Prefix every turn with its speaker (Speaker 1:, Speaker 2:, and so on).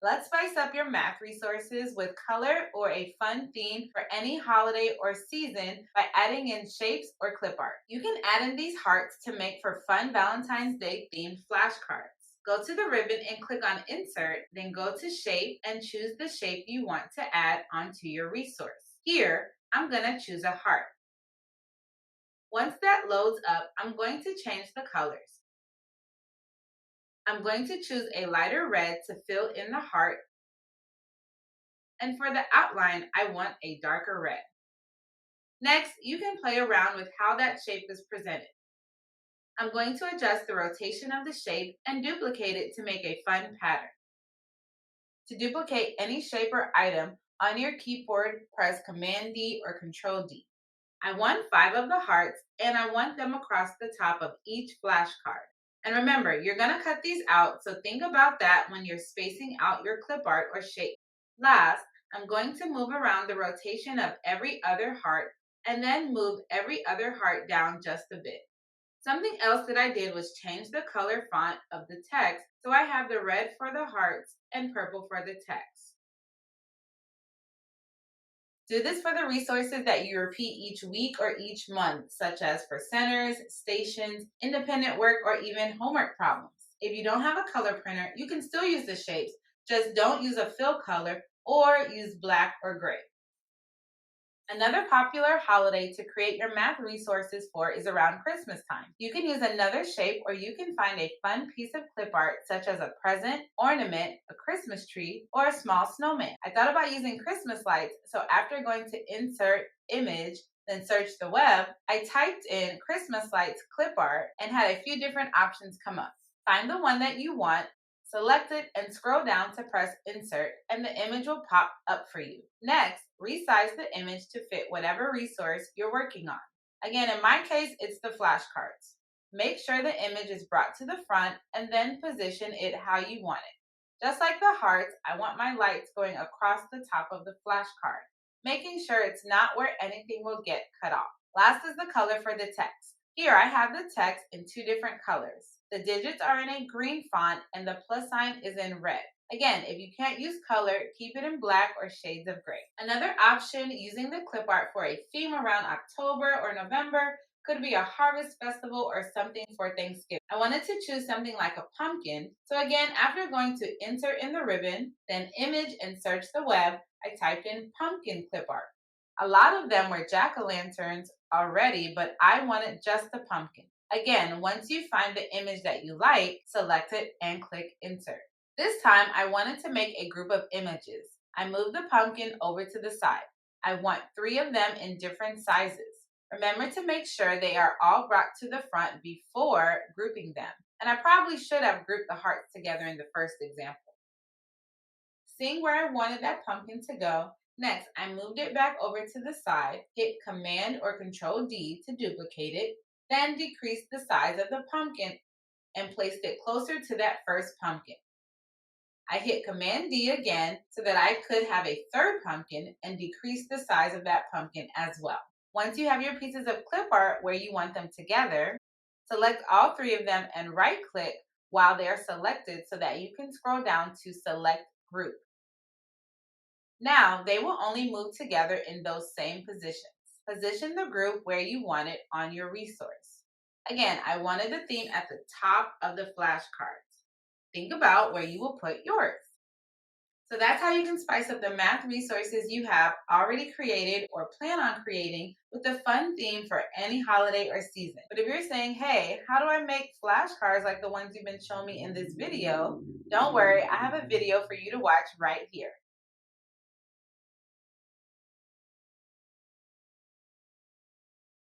Speaker 1: Let's spice up your math resources with color or a fun theme for any holiday or season by adding in shapes or clip art. You can add in these hearts to make for fun Valentine's Day themed flashcards. Go to the ribbon and click on Insert, then go to Shape and choose the shape you want to add onto your resource. Here, I'm going to choose a heart. Once that loads up, I'm going to change the colors. I'm going to choose a lighter red to fill in the heart, and for the outline, I want a darker red. Next, you can play around with how that shape is presented. I'm going to adjust the rotation of the shape and duplicate it to make a fun pattern. To duplicate any shape or item on your keyboard, press Command D or Control D. I want 5 of the hearts and I want them across the top of each flashcard. And remember, you're going to cut these out, so think about that when you're spacing out your clip art or shape. Last, I'm going to move around the rotation of every other heart and then move every other heart down just a bit. Something else that I did was change the color font of the text, so I have the red for the hearts and purple for the text. Do this for the resources that you repeat each week or each month, such as for centers, stations, independent work, or even homework problems. If you don't have a color printer, you can still use the shapes, just don't use a fill color or use black or gray. Another popular holiday to create your math resources for is around Christmas time. You can use another shape or you can find a fun piece of clip art such as a present, ornament, a Christmas tree, or a small snowman. I thought about using Christmas lights, so after going to Insert, Image, then search the web, I typed in Christmas lights clip art and had a few different options come up. Find the one that you want, select it, and scroll down to press Insert, and the image will pop up for you. Next, resize the image to fit whatever resource you're working on. Again, in my case, it's the flashcards. Make sure the image is brought to the front and then position it how you want it. Just like the hearts, I want my lights going across the top of the flashcard, making sure it's not where anything will get cut off. Last is the color for the text. Here I have the text in 2 different colors. The digits are in a green font and the plus sign is in red. Again, if you can't use color, keep it in black or shades of gray. Another option using the clip art for a theme around October or November could be a harvest festival or something for Thanksgiving. I wanted to choose something like a pumpkin. So again, after going to Insert in the ribbon, then Image and search the web, I typed in pumpkin clip art. A lot of them were jack-o'-lanterns already, but I wanted just the pumpkin. Again, once you find the image that you like, select it and click Insert. This time, I wanted to make a group of images. I moved the pumpkin over to the side. I want 3 of them in different sizes. Remember to make sure they are all brought to the front before grouping them. And I probably should have grouped the hearts together in the first example. Seeing where I wanted that pumpkin to go, next I moved it back over to the side, hit Command or Control D to duplicate it, then decreased the size of the pumpkin and placed it closer to that first pumpkin. I hit Command D again so that I could have a third pumpkin and decrease the size of that pumpkin as well. Once you have your pieces of clip art where you want them together, select all 3 of them and right-click while they are selected so that you can scroll down to Select Group. Now, they will only move together in those same positions. Position the group where you want it on your resource. Again, I wanted the theme at the top of the flashcards. Think about where you will put yours. So that's how you can spice up the math resources you have already created or plan on creating with a fun theme for any holiday or season. But if you're saying, hey, how do I make flashcards like the ones you've been showing me in this video? Don't worry, I have a video for you to watch right here.